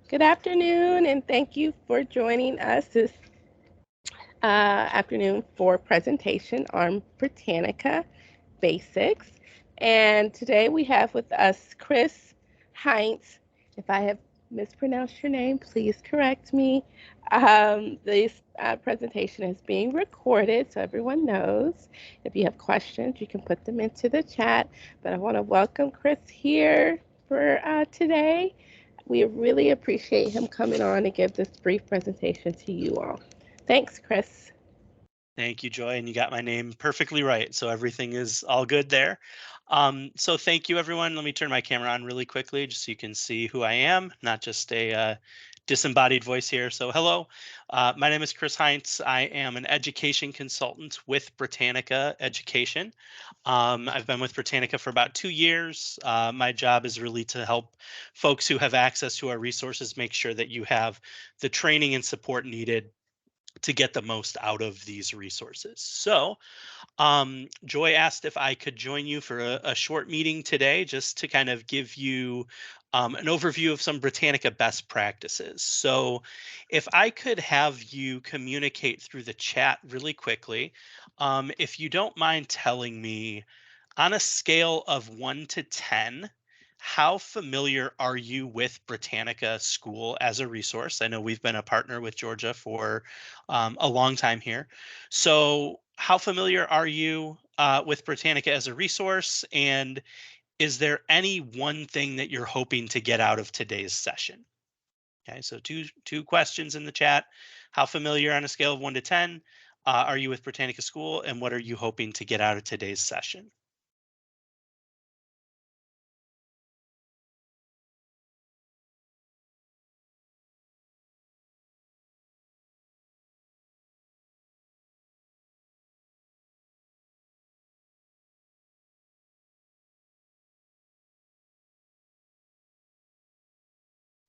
Good afternoon, and thank you for joining us this afternoon for presentation on Britannica Basics. And today we have with us Chris Heintz. If I have mispronounced your name, please correct me. This presentation is being recorded so everyone knows. If you have questions, you can put them into the chat. But I want to welcome Chris here for today. We really appreciate him coming on to give this brief presentation to you all. Thanks, Chris. Thank you, Joy, and you got my name perfectly right, so everything is all good there. So thank you, everyone. Let me turn my camera on really quickly just so you can see who I am, not just a disembodied voice here. So hello, my name is Chris Heintz. I am an education consultant with Britannica Education. I've been with Britannica for about 2 years. My job is really to help folks who have access to our resources make sure that you have the training and support needed to get the most out of these resources. So, Joy asked if I could join you for a short meeting today just to kind of give you an overview of some Britannica best practices. So, if I could have you communicate through the chat really quickly, if you don't mind telling me on a scale of 1 to 10, how familiar are you with Britannica School as a resource? I know we've been a partner with Georgia for a long time here. So, how familiar are you with Britannica as a resource? And is there any one thing that you're hoping to get out of today's session? Okay, so two questions in the chat. How familiar on a scale of 1 to 10 are you with Britannica School, and what are you hoping to get out of today's session?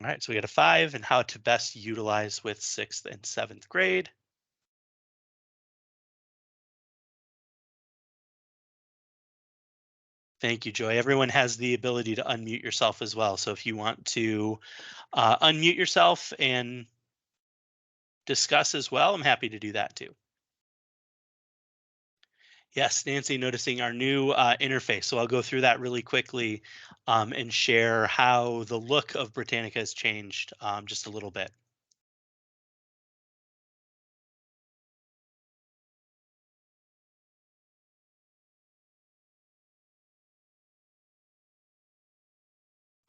All right, so we got a 5 and how to best utilize with 6th and 7th grade. Thank you, Joy. Everyone has the ability to unmute yourself as well. So if you want to unmute yourself and discuss as well, I'm happy to do that too. Yes, Nancy, noticing our new interface. So I'll go through that really quickly and share how the look of Britannica has changed just a little bit.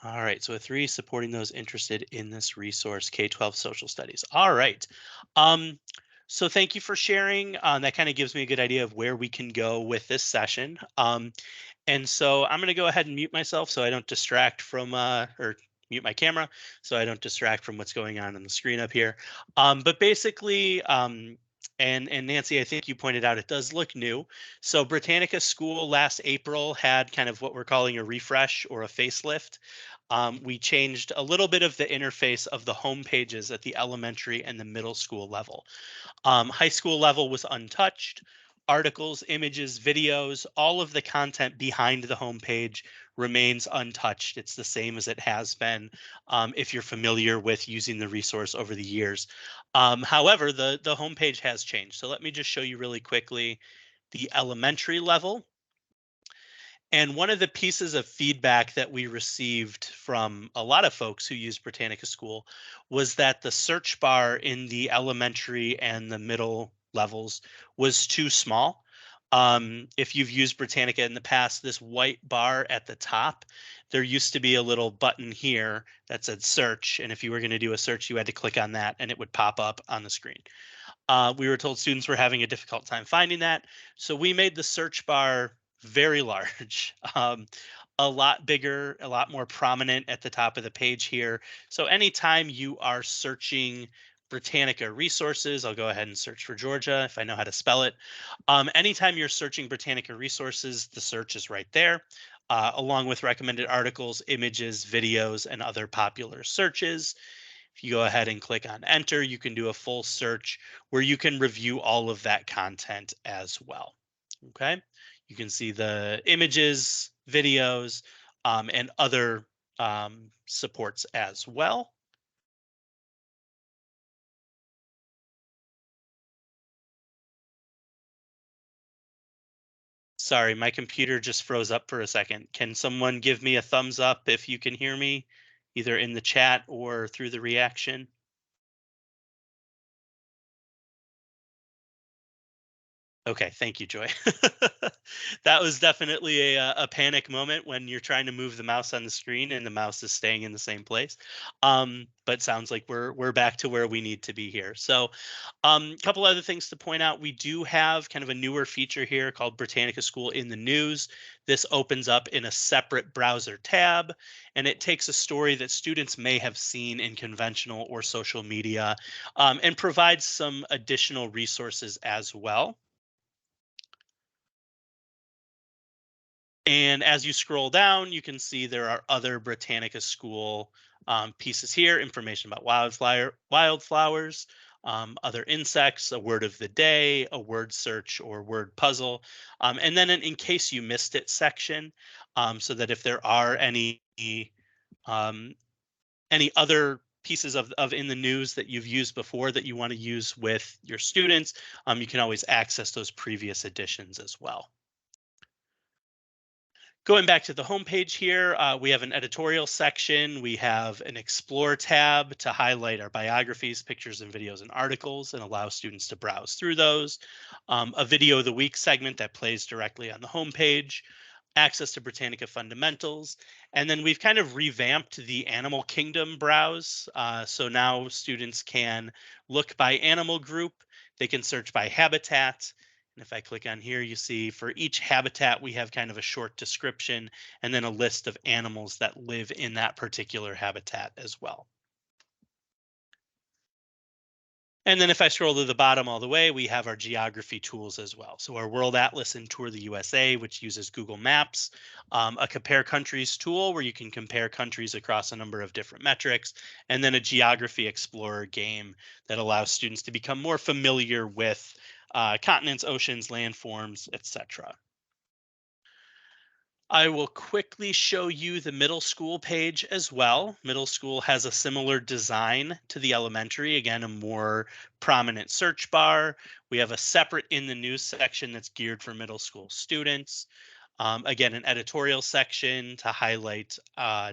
All right, so a 3, supporting those interested in this resource, K-12 social studies. All right. Um, so thank you for sharing. That kind of gives me a good idea of where we can go with this session. And so I'm going to go ahead and mute myself so I don't distract from, or mute my camera so I don't distract from what's going on the screen up here. But basically, and Nancy, I think you pointed out it does look new. So Britannica School last April had kind of what we're calling a refresh or a facelift. We changed a little bit of the interface of the home pages at the elementary and the middle school level. High school level was untouched. Articles, images, videos, all of the content behind the homepage remains untouched. It's the same as it has been if you're familiar with using the resource over the years. However, the homepage has changed. So let me just show you really quickly the elementary level. And one of the pieces of feedback that we received from a lot of folks who use Britannica School was that the search bar in the elementary and the middle levels was too small. If you've used Britannica in the past, this white bar at the top, there used to be a little button here that said search. And if you were going to do a search, you had to click on that and it would pop up on the screen. We were told students were having a difficult time finding that. So we made the search bar very large, a lot bigger, a lot more prominent at the top of the page here. So anytime you are searching Britannica resources, I'll go ahead and search for Georgia if I know how to spell it. Anytime you're searching Britannica resources, the search is right there, along with recommended articles, images, videos, and other popular searches. If you go ahead and click on enter, you can do a full search where you can review all of that content as well. Okay, you can see the images, videos, and other supports as well. Sorry, my computer just froze up for a second. Can someone give me a thumbs up if you can hear me, either in the chat or through the reaction? Okay, thank you, Joy. That was definitely a panic moment when you're trying to move the mouse on the screen and the mouse is staying in the same place. But sounds like we're back to where we need to be here. So, couple other things to point out. We do have kind of a newer feature here called Britannica School in the News. This opens up in a separate browser tab, and it takes a story that students may have seen in conventional or social media, and provides some additional resources as well. And as you scroll down, you can see there are other Britannica School pieces here, information about wildflowers, other insects, a word of the day, a word search or word puzzle, and then an in case you missed it section, so that if there are um, any other pieces of in the news that you've used before that you want to use with your students, you can always access those previous editions as well. Going back to the homepage here, we have an editorial section. We have an explore tab to highlight our biographies, pictures, and videos and articles and allow students to browse through those. A video of the week segment that plays directly on the homepage, access to Britannica fundamentals. And then we've kind of revamped the animal kingdom browse. So now students can look by animal group, they can search by habitat, and if I click on here, you see for each habitat, we have kind of a short description and then a list of animals that live in that particular habitat as well. And then if I scroll to the bottom all the way, we have our geography tools as well. So our World Atlas and Tour the USA, which uses Google Maps, a compare countries tool where you can compare countries across a number of different metrics, and then a geography explorer game that allows students to become more familiar with continents, oceans, landforms, etc. I will quickly show you the middle school page as well. Middle school has a similar design to the elementary. Again, a more prominent search bar. We have a separate in the news section that's geared for middle school students. Again, an editorial section to highlight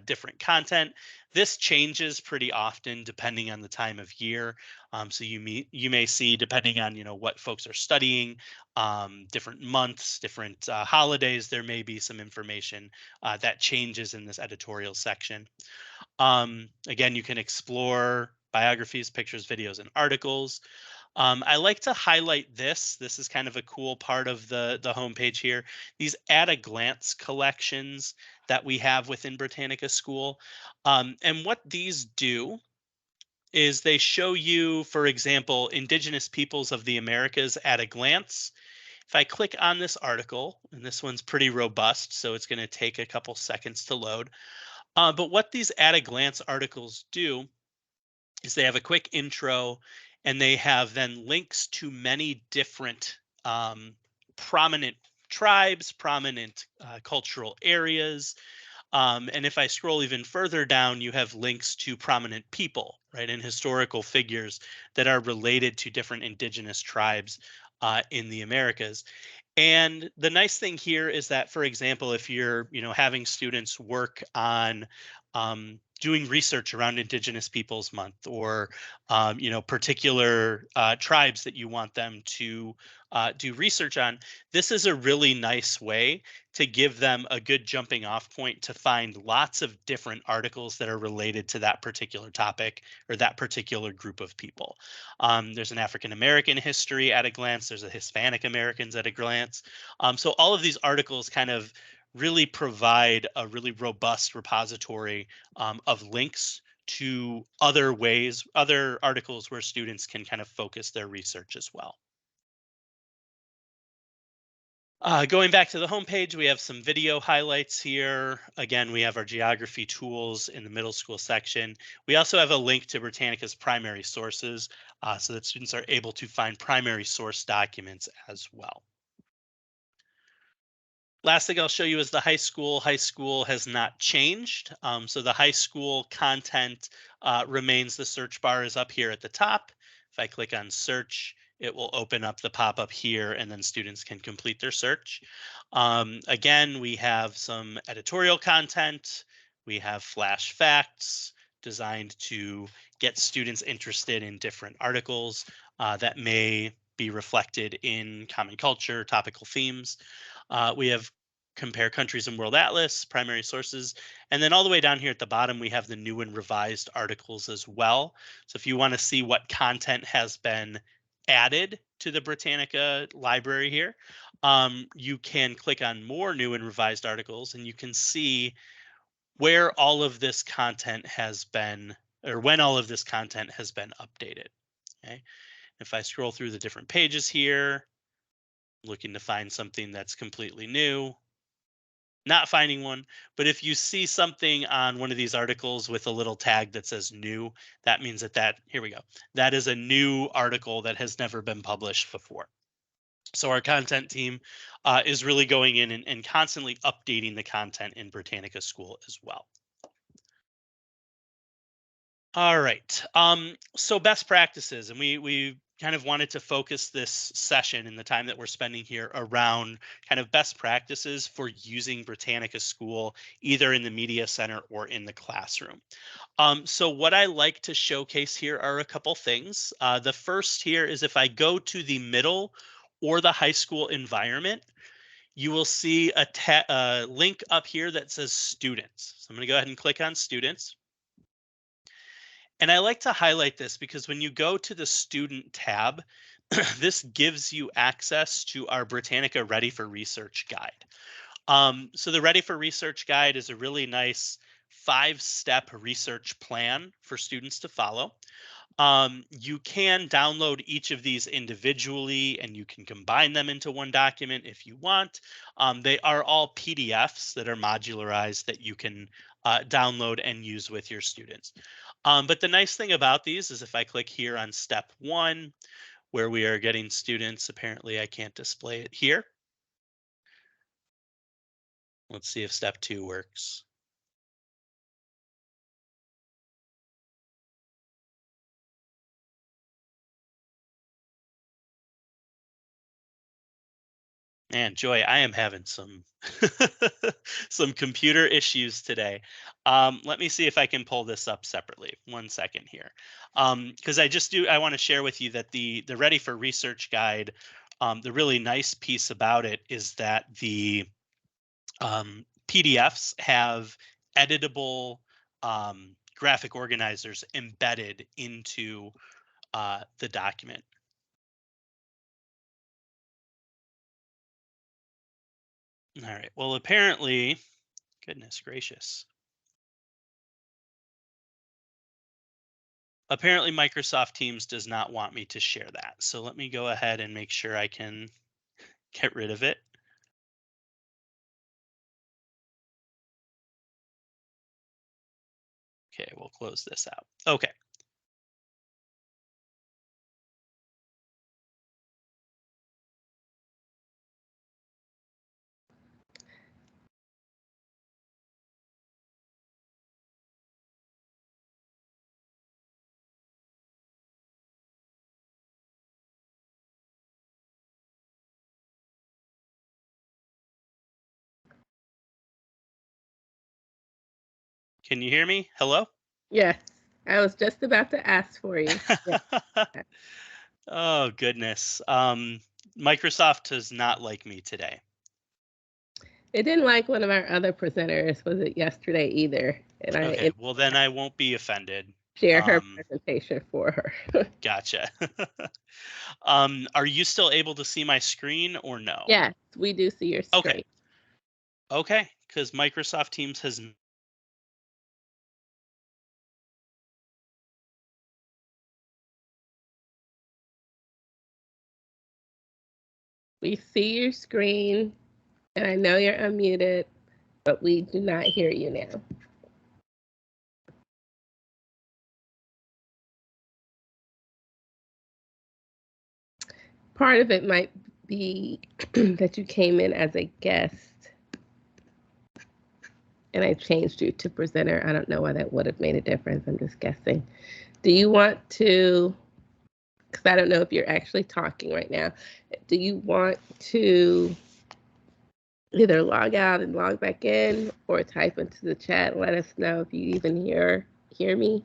different content. This changes pretty often depending on the time of year. So you may see, depending on what folks are studying, different months, different holidays, there may be some information that changes in this editorial section. Again, you can explore biographies, pictures, videos, and articles. I like to highlight this. This is kind of a cool part of the homepage here. These at a glance collections that we have within Britannica School. And what these do is they show you, for example, Indigenous peoples of the Americas at a glance. If I click on this article, and this one's pretty robust, so it's going to take a couple seconds to load. But what these at a glance articles do is they have a quick intro and they have then links to many different prominent tribes, prominent cultural areas. And if I scroll even further down, you have links to prominent people, right, and historical figures that are related to different indigenous tribes in the Americas. And the nice thing here is that, for example, if you're, having students work on doing research around Indigenous Peoples Month, or particular tribes that you want them to do research on, this is a really nice way to give them a good jumping off point to find lots of different articles that are related to that particular topic or that particular group of people. There's an African American history at a glance. There's a Hispanic Americans at a glance. So all of these articles kind of really provide a really robust repository of links to other ways, other articles where students can kind of focus their research as well. Going back to the homepage, we have some video highlights here. Again, we have our geography tools in the middle school section. We also have a link to Britannica's primary sources so that students are able to find primary source documents as well. Last thing I'll show you is the high school. High school has not changed. So the high school content remains. The search bar is up here at the top. If I click on search, it will open up the pop-up here, and then students can complete their search. Again, we have some editorial content. We have flash facts designed to get students interested in different articles that may be reflected in common culture, topical themes. We have compare countries and world atlas, primary sources, and then all the way down here at the bottom, we have the new and revised articles as well. So if you want to see what content has been added to the Britannica library here, you can click on more new and revised articles, and you can see where all of this content has been, or when all of this content has been updated. Okay. If I scroll through the different pages here, looking to find something that's completely new, not finding one. But if you see something on one of these articles with a little tag that says new, that means that here we go. That is a new article that has never been published before. So our content team is really going in and constantly updating the content in Britannica School as well. All right. So best practices, and we kind of wanted to focus this session and the time that we're spending here around kind of best practices for using Britannica School, either in the media center or in the classroom. So what I like to showcase here are a couple things. The first here is if I go to the middle or the high school environment, you will see a link up here that says students. So I'm going to go ahead and click on students. And I like to highlight this because when you go to the student tab, this gives you access to our Britannica Ready for Research guide. So the Ready for Research guide is a really nice 5-step research plan for students to follow. You can download each of these individually and you can combine them into one document if you want. They are all PDFs that are modularized that you can download and use with your students. But the nice thing about these is if I click here on step 1, where we are getting students, apparently I can't display it here. Let's see if step 2 works. Man, Joy, I am having some some computer issues today. Let me see if I can pull this up separately. 1 second here, because I want to share with you that the Ready for Research guide, the really nice piece about it is that the PDFs have editable graphic organizers embedded into the document. All right. Well, apparently, goodness gracious. Apparently, Microsoft Teams does not want me to share that. So let me go ahead and make sure I can get rid of it. Okay, we'll close this out. Okay. Can you hear me? Hello? Yes, I was just about to ask for you. Yeah. Oh, goodness. Microsoft does not like me today. It didn't like one of our other presenters, was it yesterday either? And Okay, well, then I won't be offended. share her presentation for her. Gotcha. Are you still able to see my screen or no? Yes, we do see your screen. Okay, because Microsoft Teams has We see your screen, and I know you're unmuted, but we do not hear you now. Part of it might be that you came in as a guest, and I changed you to presenter. I don't know why that would have made a difference. I'm just guessing. Do you want to because I don't know if you're actually talking right now. Do you want to either log out and log back in or type into the chat and let us know if you even hear me?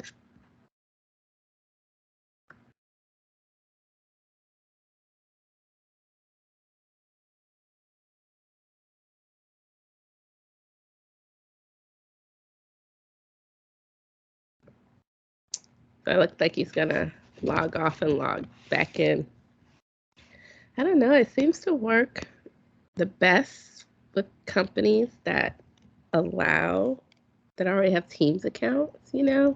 It looks like he's gonna log off and log back in. I don't know, it seems to work the best with companies that already have Teams accounts, and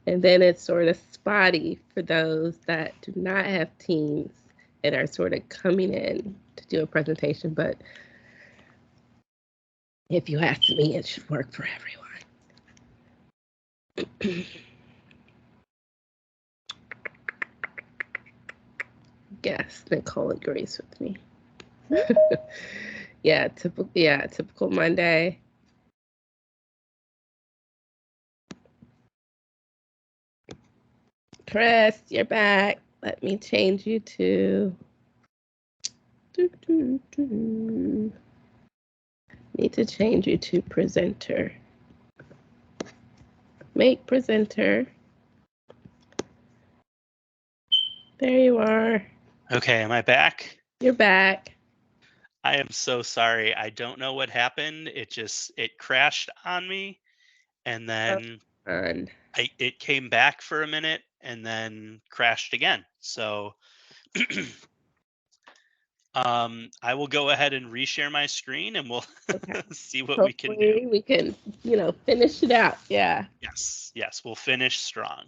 then it's sort of spotty for those that do not have Teams and are sort of coming in to do a presentation. But if you ask me, it should work for everyone. Yes, Nicole agrees with me. Yeah, typical Monday. Chris, you're back. Let me change you to. Need to change you to presenter. Make presenter. There you are. Okay, am I back? You're back. I am so sorry. I don't know what happened. It crashed on me, and then And it came back for a minute and then crashed again. So I will go ahead and reshare my screen and we'll okay. see what we can do. Hopefully we can, finish it out. Yeah. Yes, we'll finish strong.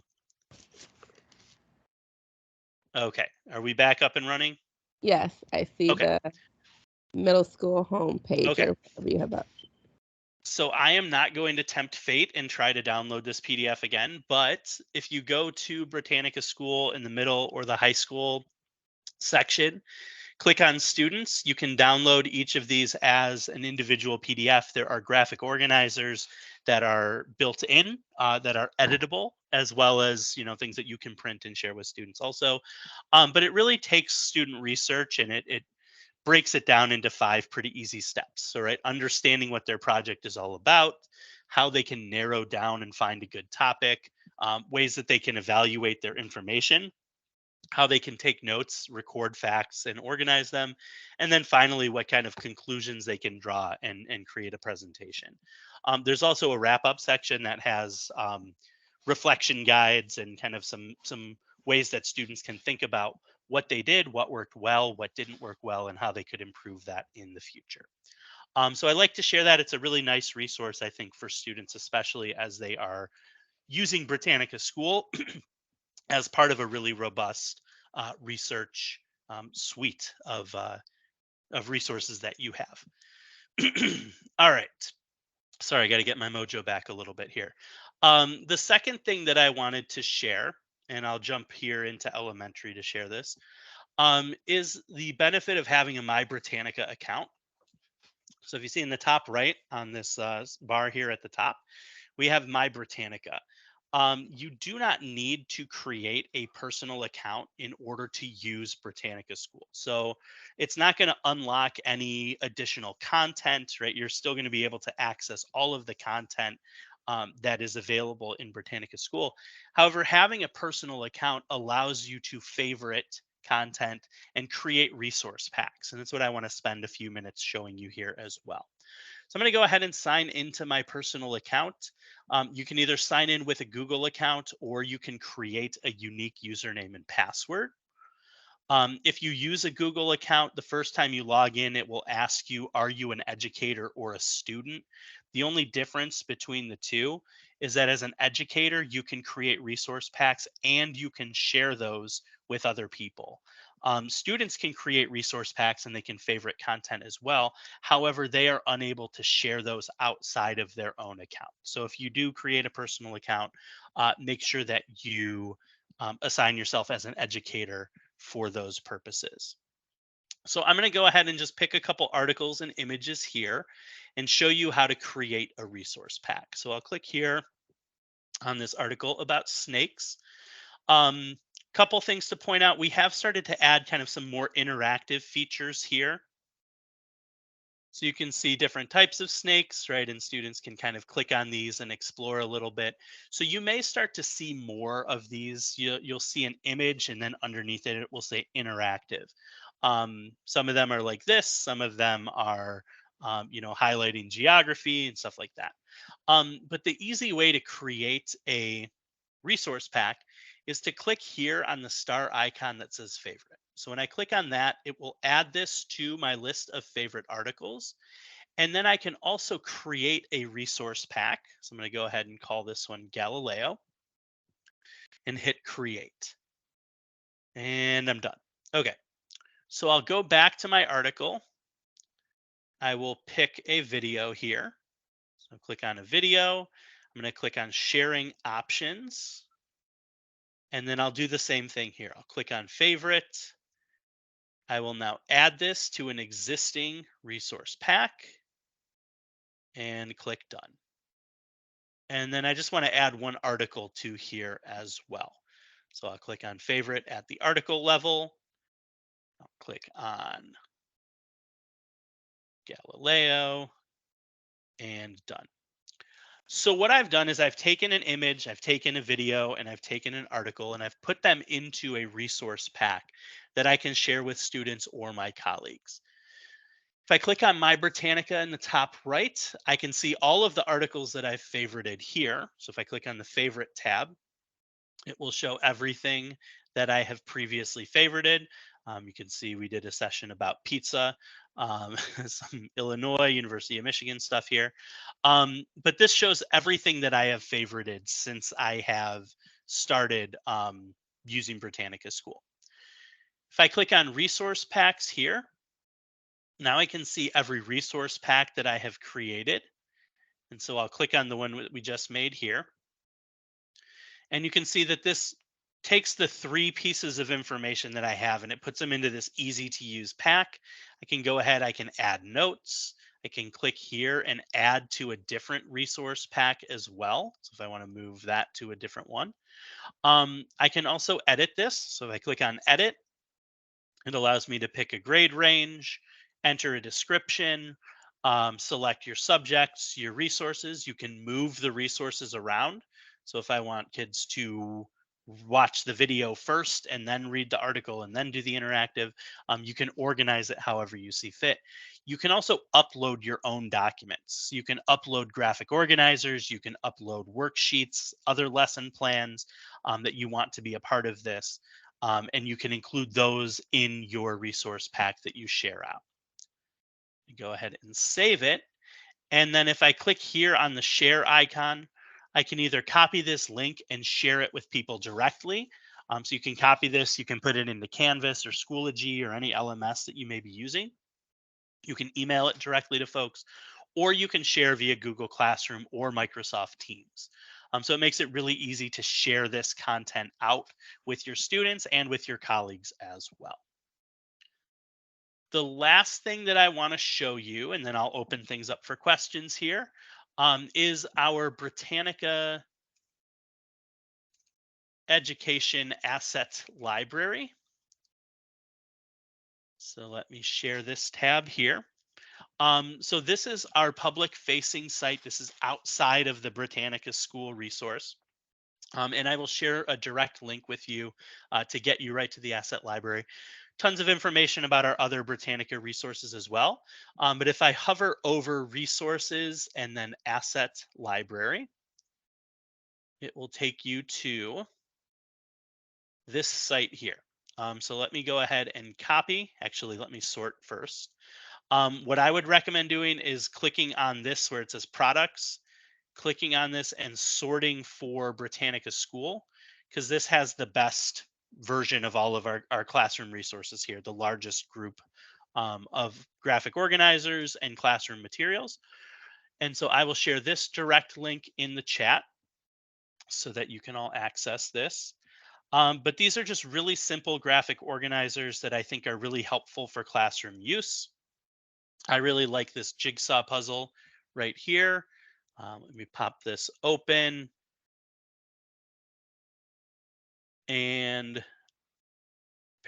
Okay, are we back up and running? Yes, I see Okay, the middle school homepage okay. or whatever you have up. So I am not going to tempt fate and try to download this PDF again, but if you go to Britannica School in the middle or the high school section, click on students. You can download each of these as an individual PDF. There are graphic organizers that are built in that are editable, as well as things that you can print and share with students also. But it really takes student research and it breaks it down into 5 pretty easy steps. So, right, understanding what their project is all about, how they can narrow down and find a good topic, ways that they can evaluate their information, how they can take notes, record facts, and organize them, and then finally, what kind of conclusions they can draw and create a presentation. There's also a wrap up section that has reflection guides and kind of some ways that students can think about what they did, what worked well, what didn't work well, and how they could improve that in the future. So I like to share that. It's a really nice resource, I think, for students, especially as they are using Britannica School as part of a really robust research suite of resources that you have. All right. Sorry, I got to get my mojo back a little bit here. The second thing that I wanted to share, and I'll jump here into elementary to share this, is the benefit of having a My Britannica account. So if you see in the top right on this bar here at the top, we have My Britannica. You do not need to create a personal account in order to use Britannica School. So it's not going to unlock any additional content, right? You're still going to be able to access all of the content that is available in Britannica School. However, having a personal account allows you to favorite content and create resource packs. And that's what I want to spend a few minutes showing you here as well. So I'm going to go ahead and sign into my personal account. You can either sign in with a Google account or you can create a unique username and password. If you use a Google account, the first time you log in, it will ask you, are you an educator or a student? The only difference between the two is that as an educator, you can create resource packs and you can share those with other people. Students can create resource packs and they can favorite content as well. However, they are unable to share those outside of their own account. So if you do create a personal account, make sure that you assign yourself as an educator for those purposes. So I'm going to go ahead and just pick a couple articles and images here and show you how to create a resource pack. So I'll click here on this article about snakes. Couple things to point out. We have started to add kind of some more interactive features here. So you can see different types of snakes, right? And students can kind of click on these and explore a little bit. So you may start to see more of these. You'll see an image, and then underneath it, it will say interactive. Some of them are like this. Some of them are, highlighting geography and stuff like that. But the easy way to create a resource pack is to click here on the star icon that says favorite. So when I click on that, it will add this to my list of favorite articles. And then I can also create a resource pack. So I'm going to go ahead and call this one Galileo and hit create. And I'm done. Okay. So I'll go back to my article. I will pick a video here. So click on a video. I'm going to click on sharing options. And then I'll do the same thing here. I'll click on favorite. I will now add this to an existing resource pack and click done. And then I just want to add one article to here as well. So I'll click on favorite at the article level. I'll click on Galileo and done. So what I've done is I've taken an image, I've taken a video, and I've taken an article, and I've put them into a resource pack that I can share with students or my colleagues. If I click on My Britannica in the top right, I can see all of the articles that I've favorited here. So if I click on the favorite tab, it will show everything that I have previously favorited. You can see we did a session about pizza, some Illinois, University of Michigan stuff here. But this shows everything that I have favorited since I have started using Britannica School. If I click on resource packs here, now I can see every resource pack that I have created. And so I'll click on the one we just made here. And you can see that this takes the three pieces of information that I have and it puts them into this easy to use pack. I can go ahead, I can add notes. I can click here and add to a different resource pack as well. So if I want to move that to a different one, I can also edit this. So if I click on edit, it allows me to pick a grade range, enter a description, select your subjects, your resources. You can move the resources around. So if I want kids to watch the video first and then read the article and then do the interactive, you can organize it however you see fit. You can also upload your own documents. You can upload graphic organizers, you can upload worksheets, other lesson plans that you want to be a part of this. And you can include those in your resource pack that you share out. Go ahead and save it. And then if I click here on the share icon, I can either copy this link and share it with people directly. So you can copy this, you can put it into Canvas or Schoology or any LMS that you may be using. You can email it directly to folks, or you can share via Google Classroom or Microsoft Teams. So it makes it really easy to share this content out with your students and with your colleagues as well. The last thing that I want to show you, and then I'll open things up for questions here, is our Britannica Education Asset Library. So let me share this tab here. So this is our public facing site. This is outside of the Britannica School resource. And I will share a direct link with you to get you right to the asset library. Tons of information about our other Britannica resources as well. But if I hover over resources and then asset library, it will take you to this site here. So let me go ahead and copy. Actually, let me sort first. What I would recommend doing is clicking on this where it says products, clicking on this and sorting for Britannica School, because this has the best version of all of our classroom resources here, the largest group of graphic organizers and classroom materials. And so I will share this direct link in the chat so that you can all access this. But these are just really simple graphic organizers that I think are really helpful for classroom use. I really like this jigsaw puzzle right here. Let me pop this open. And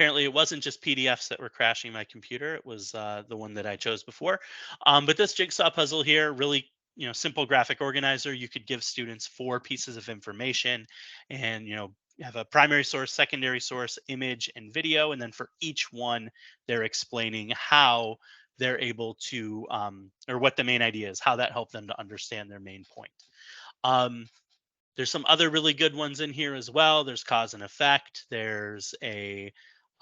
Apparently, it wasn't just PDFs that were crashing my computer. It was the one that I chose before. But this jigsaw puzzle here, really, simple graphic organizer. You could give students 4 pieces of information, and have a primary source, secondary source, image, and video. And then for each one, they're explaining how they're able to, or what the main idea is, how that helped them to understand their main point. Um, there's some other really good ones in here as well. There's cause and effect. There's a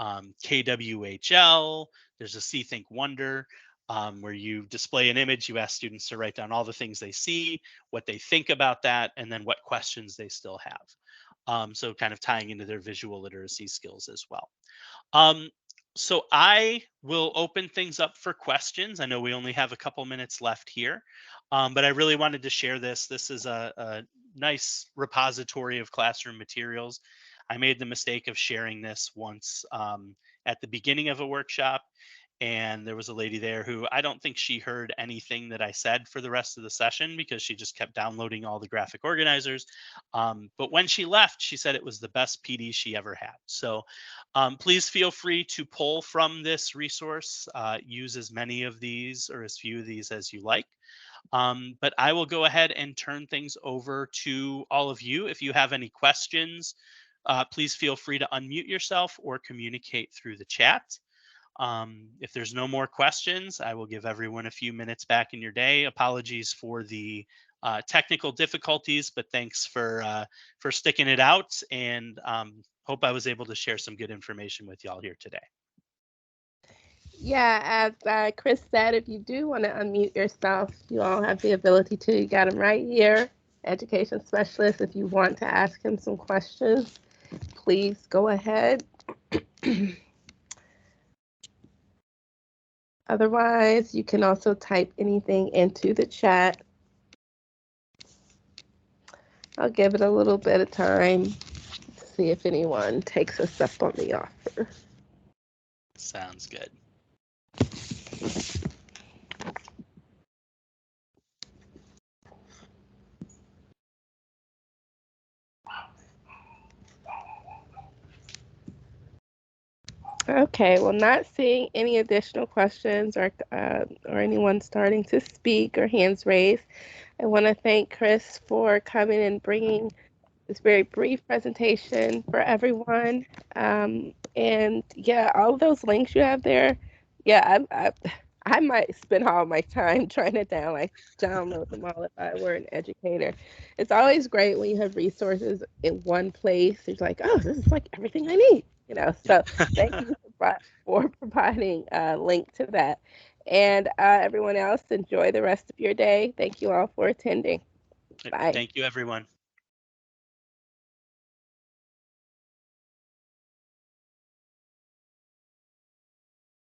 KWHL. There's a See, Think, Wonder, where you display an image. You ask students to write down all the things they see, what they think about that, and then what questions they still have. So kind of tying into their visual literacy skills as well. Um, so I will open things up for questions. I know we only have a couple minutes left here, but I really wanted to share this. This is a nice repository of classroom materials. I made the mistake of sharing this once at the beginning of a workshop, and there was a lady there who I don't think she heard anything that I said for the rest of the session because she just kept downloading all the graphic organizers. But when she left, she said it was the best PD she ever had. So please feel free to pull from this resource, use as many of these or as few of these as you like. But I will go ahead and turn things over to all of you. If you have any questions, please feel free to unmute yourself or communicate through the chat. If there's no more questions, I will give everyone a few minutes back in your day. Apologies for the technical difficulties, but thanks for sticking it out, and hope I was able to share some good information with y'all here today. Yeah, as Chris said, if you do want to unmute yourself, you all have the ability to. You got him right here, education specialist. If you want to ask him some questions, please go ahead. Otherwise, you can also type anything into the chat. I'll give it a little bit of time to see if anyone takes us up on the offer. Sounds good. Okay, well, not seeing any additional questions or anyone starting to speak or hands raised, I want to thank Chris for coming and bringing this very brief presentation for everyone. And yeah, all of those links you have there, yeah, I might spend all my time trying to download them all if I were an educator. It's always great when you have resources in one place. It's like, oh, this is like everything I need, So thank you for providing a link to that. And everyone else, enjoy the rest of your day. Thank you all for attending. Bye. Thank you, everyone.